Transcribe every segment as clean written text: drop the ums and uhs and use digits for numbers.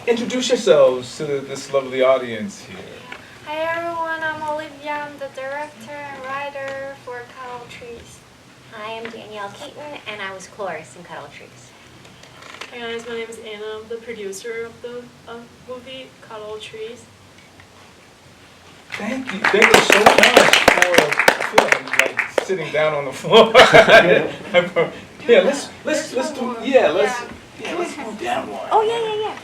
Introduce yourselves to this lovely audience here. Hi everyone, I'm Olivia. I'm the director and writer for Cuddle Trees. Hi, I'm Danielle Keaton, and I was Chloris in Cuddle Trees. Hey guys, my name is Anna. I'm the producer of the movie Cuddle Trees. Thank you so much for. I feel like I'm like sitting down on the floor. Yeah, let's do. Yeah, let's move down one. Oh, yeah.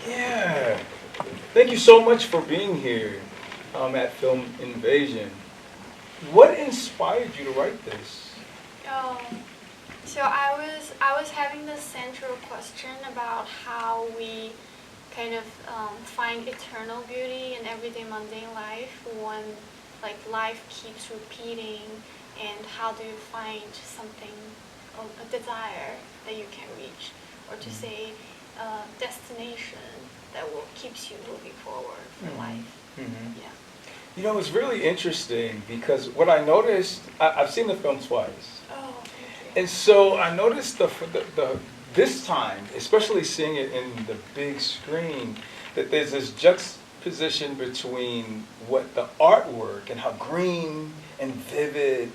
Yeah. Thank you so much for being here at Film Invasion. What inspired you to write this? So I was having this central question about how we kind of find eternal beauty in everyday mundane life when like life keeps repeating, and how do you find something, a desire that you can reach, or to say destination that will keeps you moving forward for life. Mm-hmm. Yeah. You know, it's really interesting because what I noticed, I've seen the film twice. Oh, thank you. And so I noticed the this time, especially seeing it in the big screen, that there's this juxtaposition between what the artwork and how green and vivid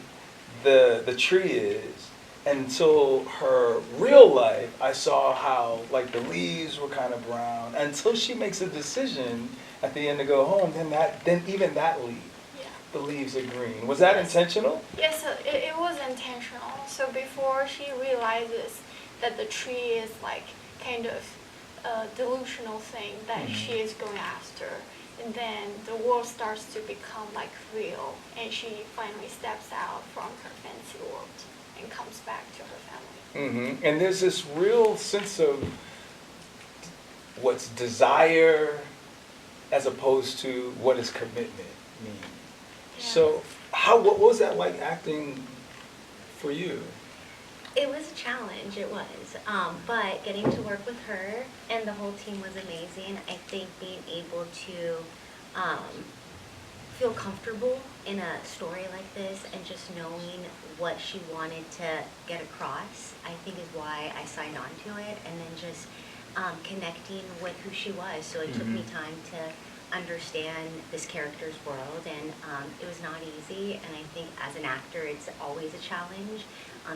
the tree is. Until her real life, I saw how like the leaves were kind of brown. Until she makes a decision at the end to go home, then even that leaf, Yeah. the leaves are green. Was that intentional? Yes, it was intentional. So before she realizes that the tree is like kind of a delusional thing that she is going after, and then the world starts to become like real, and she finally steps out from her fancy world and comes back to her family. Mm-hmm. And there's this real sense of what's desire as opposed to what does commitment mean. Yeah. So what was that like acting for you? It was a challenge, it was. But getting to work with her and the whole team was amazing. I think being able to feel comfortable in a story like this and just knowing what she wanted to get across, I think is why I signed on to it, and then just connecting with who she was. So it took me time to understand this character's world, and it was not easy, and I think as an actor it's always a challenge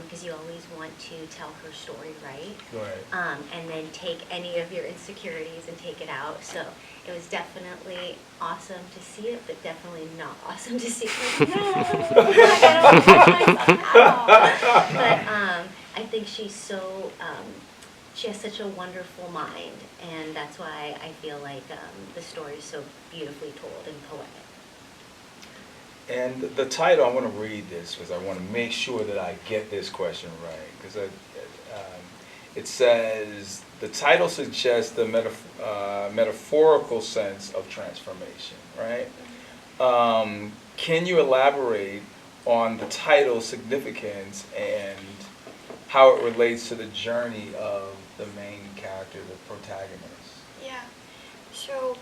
because you always want to tell her story right. And then take any of your insecurities and take it out. So it was definitely awesome to see it, but definitely not awesome to see it. Like, no, I don't like myself at all. But I think she's so she has such a wonderful mind, and that's why I feel like the story is so beautifully told and poetic. And the title, I want to read this because I want to make sure that I get this question right. Because it says, the title suggests the metaphorical sense of transformation, right? Can you elaborate on the title's significance and how it relates to the journey of the main character, the protagonist? Yeah. So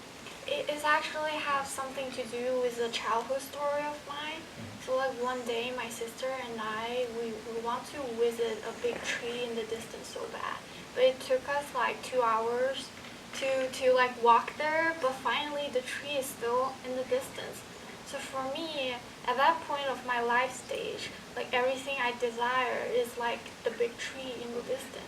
it actually has something to do with a childhood story of mine. So like one day my sister and I, we want to visit a big tree in the distance so bad. But it took us like 2 hours to like walk there, but finally the tree is still in the distance. So for me, at that point of my life stage, like everything I desire is like the big tree in the distance.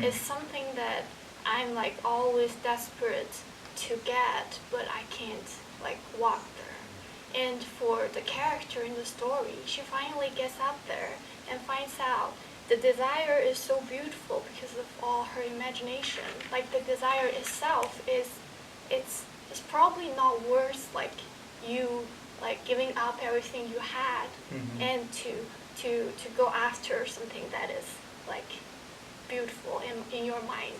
It's something that I'm like always desperate to get, but I can't like walk there. And for the character in the story, she finally gets up there and finds out the desire is so beautiful because of all her imagination. Like the desire itself it's probably not worth like you like giving up everything you had and to go after something that is like beautiful in your mind.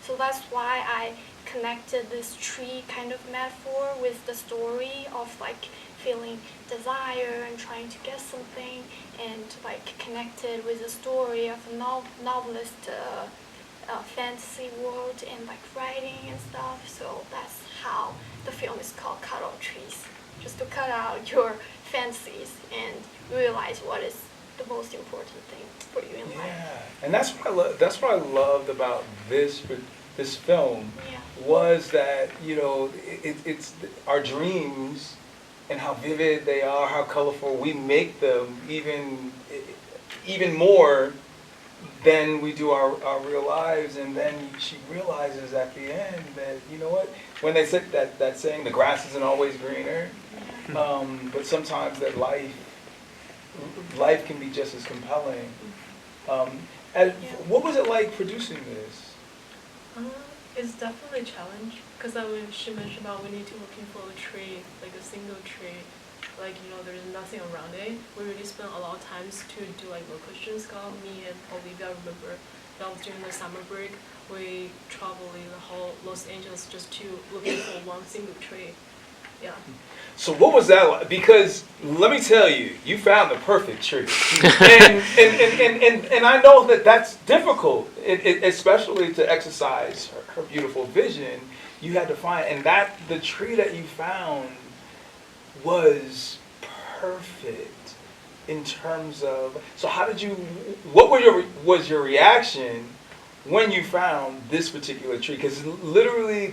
So that's why I connected this tree kind of metaphor with the story of like feeling desire and trying to get something, and like connected with the story of a novelist fantasy world and like writing and stuff. So that's how the film is called Cuddle Trees, just to cut out your fantasies and realize what is the most important thing for you in life. And that's what I loved about this film Yeah. was that, it's our dreams and how vivid they are, how colorful, we make them even more than we do our real lives. And then she realizes at the end that, you know what, when they said that saying, the grass isn't always greener, but sometimes that life can be just as compelling. And what was it like producing this? It's definitely a challenge because she mentioned about we need to looking for a tree, like a single tree, like there's nothing around it. We really spent a lot of times to do like location scout. Me and Olivia, remember that was during the summer break. We traveled the whole Los Angeles just to looking for one single tree. Yeah. So what was that like? Because let me tell you, you found the perfect tree, and I know that's difficult, especially to exercise her beautiful vision. You had to find, and the tree that you found was perfect in terms of. So how did you? What was your reaction when you found this particular tree? Because literally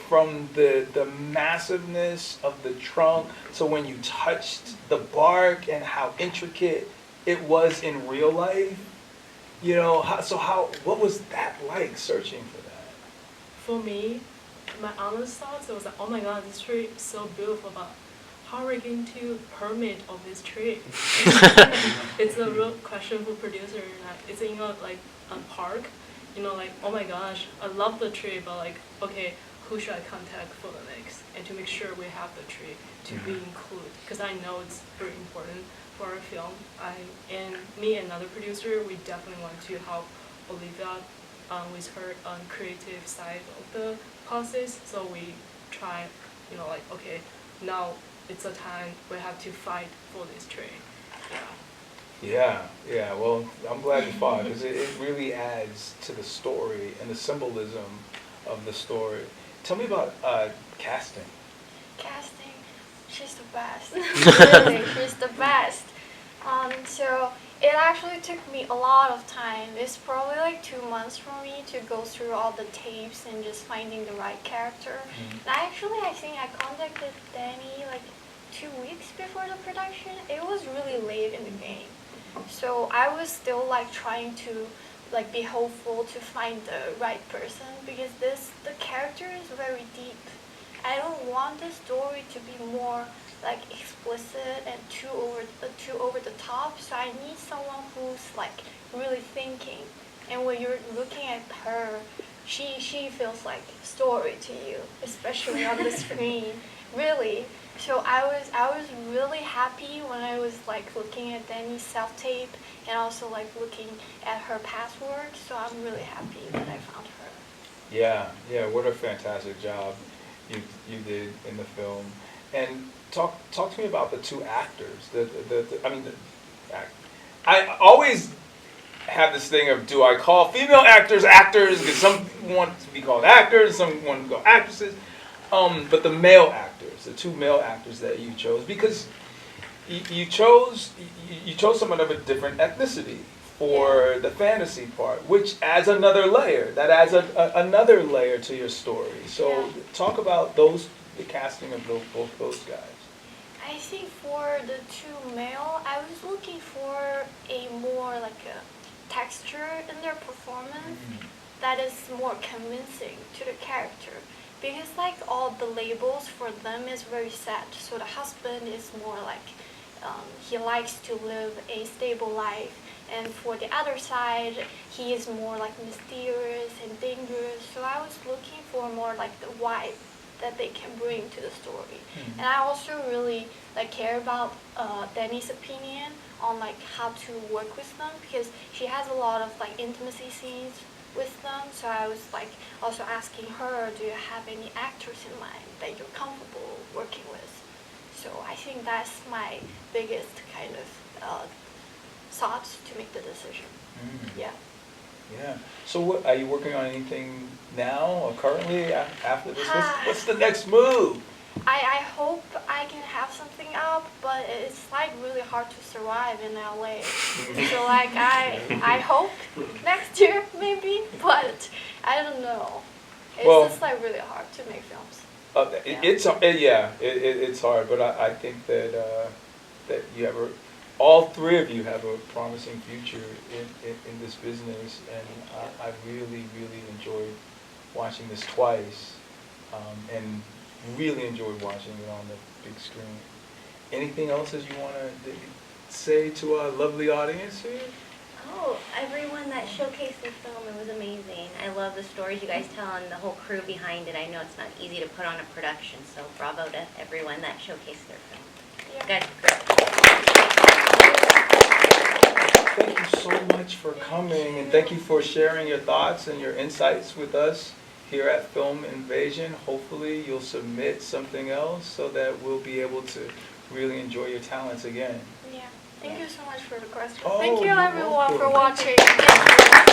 from the massiveness of the trunk, so when you touched the bark and how intricate it was in real life, what was that like searching for that? For me, my honest thoughts, it was like, oh my god, this tree is so beautiful, but how are we going to permit of this tree? It's a real question for producer. It's in a park. Like, oh my gosh, I love the tree, but like, okay, who should I contact for the next? And to make sure we have the tree to be included, because I know it's very important for our film. Me and another producer, we definitely want to help Olivia with her creative side of the process. So we try, okay, now it's a time we have to fight for this tree. Yeah. Well, I'm glad you fought, because it really adds to the story and the symbolism of the story. Tell me about casting. Casting, she's the best. Really, she's the best. So it actually took me a lot of time. It's probably like 2 months for me to go through all the tapes and just finding the right character. And I think I contacted Danny like 2 weeks before the production. It was really late in the game. So I was still like trying to be hopeful to find the right person, because the character is very deep. I don't want the story to be more like explicit and too over the top. So I need someone who's like really thinking. And when you're looking at her, she feels like story to you, especially on the screen. Really. So I was really happy when I was like looking at Danny's self-tape and also like looking at her past work. So I'm really happy that I found her. Yeah, what a fantastic job you did in the film. And talk to me about the two actors. I always have this thing of, do I call female actors actors? Because some want to be called actors, some want to go actresses. But the male actors, the two male actors that you chose, because you chose someone of a different ethnicity for the fantasy part, which adds another layer. That adds another layer to your story. So talk about the casting of both those guys. I think for the two male, I was looking for a more like a texture in their performance that is more convincing to the character. Because like all the labels for them is very set. So the husband is more like he likes to live a stable life, and for the other side he is more like mysterious and dangerous. So I was looking for more like the vibe that they can bring to the story. And I also really like care about Danny's opinion on like how to work with them, because she has a lot of like intimacy scenes with them. So I was like also asking her, do you have any actors in mind that you're comfortable working with? So I think that's my biggest kind of thoughts to make the decision. Yeah. So what, are you working on anything now or currently after this? What's the next move? I hope I can have something up, but it's like really hard to survive in LA. So like I hope next year maybe, but I don't know. It's Well- just like really hard to make films. It's hard, but I think that that you have all three of you have a promising future in this business, and I really enjoyed watching this twice, and really enjoyed watching it on the big screen. Anything else that you want to say to our lovely audience here? Oh, everyone that showcased the film, it was amazing. I love the stories you guys tell and the whole crew behind it. I know it's not easy to put on a production, so bravo to everyone that showcased their film. Yeah. You guys are great. Thank you so much for coming, and thank you for sharing your thoughts and your insights with us here at Film Invasion. Hopefully you'll submit something else so that we'll be able to really enjoy your talents again. Yeah. Thank you so much for the question. Oh, Thank you you're everyone for welcome. watching. Thank you.